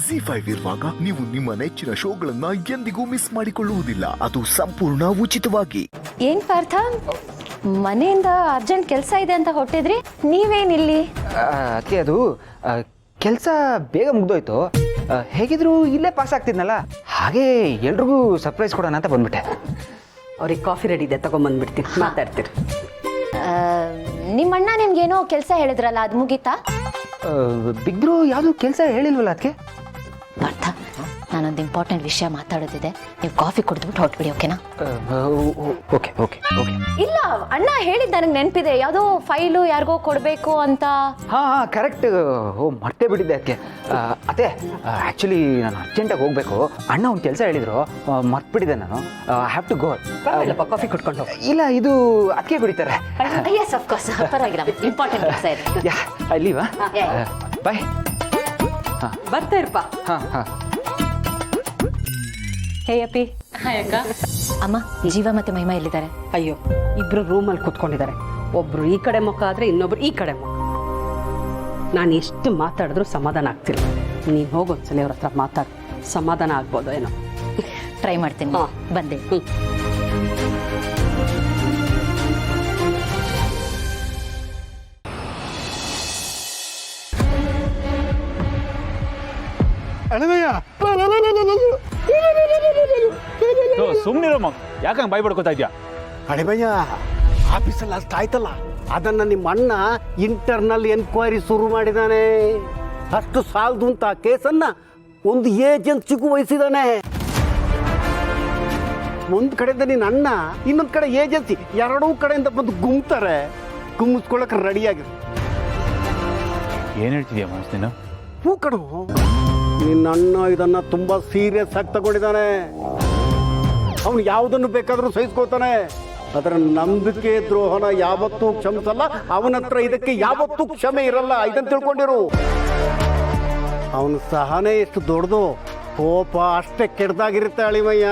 ZEE5 ಇರುವಾಗ ನೀವು ನಿಮ್ಮ ನೆಚ್ಚಿನ ಶೋಗಳನ್ನ ಎಂದಿಗೂ ಮಿಸ್ ಮಾಡಿಕೊಳ್ಳುವುದಿಲ್ಲ. ಅದು ಸಂಪೂರ್ಣ ಉಚಿತವಾಗಿ. ಏನ್ ಪಾರ್ಥ, ಮನೆಯಿಂದ ಅರ್ಜೆಂಟ್ ಕೆಲಸ ಇದೆ ಅಂತ ಹೊಟ್ಟಿದ್ರಿ, ನೀವೇನಿಲ್ಲಿ? ಅದಕ್ಕೆ ಅದು ಕೆಲಸ ಬೇಗ ಮುಗ್ದೋಯ್ತು. ಹೇಗಿದ್ರು ಇಲ್ಲೇ ಪಾಸ್ ಆಗ್ತಿದ್ನಲ್ಲ, ಹಾಗೆ ಎಲ್ರಿಗೂ ಸರ್ಪ್ರೈಸ್ ಕೊಡೋಣ ಅಂತ ಬಂದ್ಬಿಟ್ಟೆ. ಅವ್ರಿಗೆ ಕಾಫಿ ರೆಡಿ ಇದೆ, ತಗೊಂಬಂದ್ಬಿಡ್ತೀನಿ, ಮಾತಾಡ್ತೀರಿ. ನಿಮ್ಮಣ್ಣ ನಿಮ್ಗೇನೋ ಕೆಲಸ ಹೇಳಿದ್ರಲ್ಲ, ಅದು ಮುಗೀತಾ? ಬಿಗ್ರು ಯಾವುದು ಕೆಲಸ ಹೇಳಿಲ್ವಲ್ಲ ಅದಕ್ಕೆ. ಪಾರ್ಥ, ನಾನೊಂದು ಇಂಪಾರ್ಟೆಂಟ್ ವಿಷಯ ಮಾತಾಡೋದಿದೆ, ನೀವು ಕಾಫಿ ಕುಡಿದ್ಬಿಟ್ಟು ಹೊರಟ್ಬಿಡಿ, ಓಕೆನಾ? Okay okay okay. ಇಲ್ಲ, ಅಣ್ಣ ಹೇಳಿದ್ದು ನನಗೆ ನೆನಪಿದೆ, ಯಾವುದೋ ಫೈಲು ಯಾರಿಗೋ ಕೊಡಬೇಕು ಅಂತ. ಹಾಂ ಹಾಂ ಕರೆಕ್ಟ್. ಮರ್ತೇ ಬಿಟ್ಟಿದ್ದೆ ಅದಕ್ಕೆ. ಅದೇ ಆ್ಯಕ್ಚುಲಿ ನಾನು ಅರ್ಜೆಂಟಾಗಿ ಹೋಗಬೇಕು. ಅಣ್ಣ ಒಂದು ಕೆಲಸ ಹೇಳಿದ್ರು, ಮರ್ತ್ಬಿಟ್ಟಿದ್ದೆ ನಾನು. I have to go. Coffee ಕುಟ್ಕೊಂಡು ಹೋಗಿ. ಇಲ್ಲ, ಇದು ಅದಕ್ಕೆ ಕುಡಿತಾರೆ. ಎಸ್ ಆಫ್ ಕೋರ್ಸ್, ಪರವಾಗಿಲ್ಲ, ಇಂಪಾರ್ಟೆಂಟ್ ಕೆಲಸ ಇದೆ. ಯಾ ಅಲ್ಲಿವಾ, ಬಾಯ್. ಹಾಂ ಬರ್ತಾ ಇರಪ್ಪ. ಹಾಂ ಹಾಂ. ಹೇ ಅಪ್ಪಿ. ಹಾಯ್ ಅಕ್ಕ. ಅಮ್ಮ, ಜೀವ ಮತ್ತೆ ಮಹಿಮಾ ಎಲ್ಲಿದ್ದಾರೆ? ಅಯ್ಯೋ, ಇಬ್ರು ರೂಮಲ್ಲಿ ಕೂತ್ಕೊಂಡಿದ್ದಾರೆ. ಒಬ್ರು ಈ ಕಡೆ ಮುಖ ಆದ್ರೆ ಇನ್ನೊಬ್ರು ಈ ಕಡೆ ಮುಖ. ನಾನು ಎಷ್ಟು ಮಾತಾಡಿದ್ರು ಸಮಾಧಾನ ಆಗ್ತಿಲ್ಲ. ನೀನು ಹೋಗೊಂದ್ಸಲ ಅವ್ರ ಹತ್ರ ಮಾತಾಡಿ ಸಮಾಧಾನ ಆಗ್ಬೋದು ಏನೋ. ಟ್ರೈ ಮಾಡ್ತೀನಿ. ಬಂದೆ. ಸುಮ್ಮನಿರೋ ಮಗ, ಯಾಕಂಗೆ ಬಾಯ್ ಬಡ್ಕೋತಾ ಇದ್ಯಾ? ಅಳಿಮಯ್ಯ, ಆಫೀಸಲ್ಲಿ ಅಷ್ಟು ಆಯ್ತಲ್ಲ, ಅದನ್ನು ನಿಮ್ಮ ಅಣ್ಣ ಇಂಟರ್ನಲ್ ಎನ್ಕ್ವೈರಿ ಶುರು ಮಾಡಿದ್ದಾನೆ. ಅಷ್ಟು ಸಾಲದು ಅಂತ ಕೇಸನ್ನ ಒಂದು ಏಜೆನ್ಸಿಗೂ ವಹಿಸಿದ್ದಾನೆ. ಒಂದು ಕಡೆಯಿಂದ ನಿನ್ನ ಅಣ್ಣ, ಇನ್ನೊಂದು ಕಡೆ ಏಜೆನ್ಸಿ, ಎರಡೂ ಕಡೆಯಿಂದ ಬಂದು ಗುಮ್ತಾರೆ. ಗುಮ್ಮಿಸ್ಕೊಳ್ಳೋಕೆ ರೆಡಿಯಾಗಿದೆ. ಏನು ಹೇಳ್ತಿದ್ಯಾ ಮನಸ್ ನೀನು? ಹೂ ಕಣು, ನಿನ್ನ ಅಣ್ಣ ಇದನ್ನ ತುಂಬಾ ಸೀರಿಯಸ್ ಆಗಿ ತಗೊಂಡಿದ್ದಾನೆ. ಅವನು ಯಾವುದನ್ನು ಬೇಕಾದರೂ ಸಹಿಸ್ಕೋತಾನೆ. ಅದರ ನಂಬಿಕೆ ದ್ರೋಹನ ಯಾವತ್ತೂ ಕ್ಷಮಿಸಲ್ಲ. ಅವನ ಹತ್ರ ಇದಕ್ಕೆ ಯಾವತ್ತೂ ಕ್ಷಮೆ ಇರಲ್ಲ, ಇದನ್ನು ತಿಳ್ಕೊಂಡಿರು. ಅವನ ಸಹನೆ ಎಷ್ಟು ದೊಡ್ಡದು, ಕೋಪ ಅಷ್ಟೇ ಕೆಡ್ದಾಗಿರುತ್ತೆ ಅಳಿಮಯ್ಯ.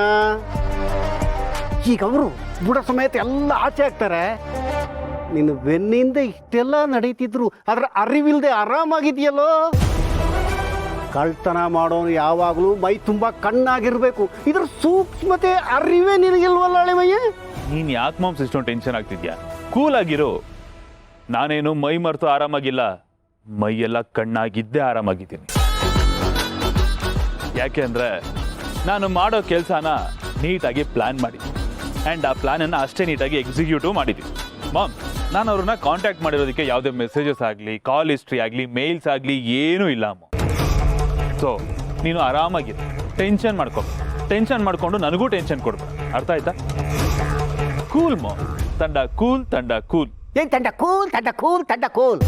ಈಗ ಅವರು ಬುಡ ಸಮೇತ ಎಲ್ಲ ಆಚೆ ಆಗ್ತಾರೆ. ನಿನ್ನ ಬೆನ್ನಿಂದ ಇಷ್ಟೆಲ್ಲ ನಡೀತಿದ್ರು, ಅದರ ಅರಿವಿಲ್ಲದೆ ಆರಾಮಾಗಿದೆಯಲ್ಲೋ. ಕಳ್ತನ ಮಾಡೋನು ಯಾವಾಗಲೂ ಮೈ ತುಂಬ ಕಣ್ಣಾಗಿರ್ಬೇಕು. ಇದರ ಸೂಕ್ಷ್ಮತೆ ಅರಿವೇ ನಿನಗಿಲ್ವಲ್ಲ ಅಳಿಮಯ್ಯ. ನೀನು ಯಾಕೆ ಮಾಮ್ಸ್ ಇಷ್ಟೊಂದು ಟೆನ್ಷನ್ ಆಗ್ತಿದ್ಯಾ? ಕೂಲ್ ಆಗಿರು. ನಾನೇನು ಮೈ ಮರೆತು ಆರಾಮಾಗಿಲ್ಲ, ಮೈಯೆಲ್ಲ ಕಣ್ಣಾಗಿದ್ದೇ ಆರಾಮಾಗಿದ್ದೀನಿ. ಯಾಕೆ ಅಂದರೆ ನಾನು ಮಾಡೋ ಕೆಲಸನ ನೀಟಾಗಿ ಪ್ಲ್ಯಾನ್ ಮಾಡಿದ್ದೀನಿ. ಆ್ಯಂಡ್ ಆ ಪ್ಲ್ಯಾನನ್ನು ಅಷ್ಟೇ ನೀಟಾಗಿ ಎಕ್ಸಿಕ್ಯೂಟಿವ್ ಮಾಡಿದ್ದೀನಿ. ಮಾಮ್, ನಾನು ಅವ್ರನ್ನ ಕಾಂಟ್ಯಾಕ್ಟ್ ಮಾಡಿರೋದಕ್ಕೆ ಯಾವುದೇ ಮೆಸೇಜಸ್ ಆಗಲಿ, ಕಾಲ್ ಹಿಸ್ಟ್ರಿ ಆಗಲಿ, ಮೇಲ್ಸ್ ಆಗಲಿ ಏನೂ ಇಲ್ಲ ಅಮ್ಮ. ಸೊ ನೀನು ಆರಾಮಾಗಿದೆ, ಟೆನ್ಷನ್ ಮಾಡ್ಕೊ. ಟೆನ್ಷನ್ ಮಾಡಿಕೊಂಡು ನನಗೂ ಟೆನ್ಷನ್ ಕೊಡ್ಬೇಡ, ಅರ್ಥ ಆಯ್ತಾ? ಕೂಲ್ ಮಾಮ್, ತಂಡ ಕೂಲ್, ತಂಡ ಕೂಲ್. ಏನ್ ತಂಡ ಕೂಲ್, ತಂಡ ಕೂಲ್, ತಂಡ ಕೂಲ್.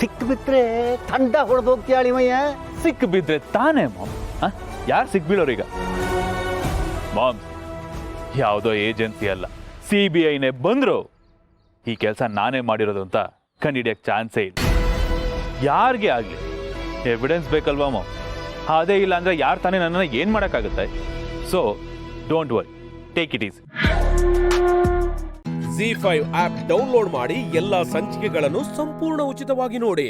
ಸಿಕ್ಕು ಬಿಟ್ರೆ ತಂಡ ಹೊಡೆದೋಗ್ತೀಯ ಅಳಿಮಯ್ಯ. ಸಿಕ್ಕು ಬಿದ್ರೆ ತಾನೇ ಮಾಮ್. ಯಾರು ಸಿಕ್ಬೀಳೋರೀಗ? ಮಾಮ್, ಯಾವುದೋ ಏಜೆನ್ಸಿ ಅಲ್ಲ, CBIನೇ ಬಂದ್ರು ಈ ಕೆಲಸ ನಾನೇ ಮಾಡಿರೋದು ಅಂತ ಕಂಡಿಡಿಯಕ್ಕೆ ಚಾನ್ಸೇ ಇಲ್ಲ. ಯಾರಿಗೆ ಆಗಲಿ ಎವಿಡೆನ್ಸ್ ಬೇಕಲ್ವಾ ಮಾಮ್? ಅದೇ ಇಲ್ಲ ಅಂದರೆ ಯಾರು ತಾನೇ ನನ್ನನ್ನು ಏನು ಮಾಡೋಕ್ಕಾಗುತ್ತೆ? So don't worry, take it easy. ZEE5 app download ಮಾಡಿ ಎಲ್ಲಾ ಸಂಚಿಕೆಗಳನ್ನು ಸಂಪೂರ್ಣ ಉಚಿತವಾಗಿ ನೋಡಿ.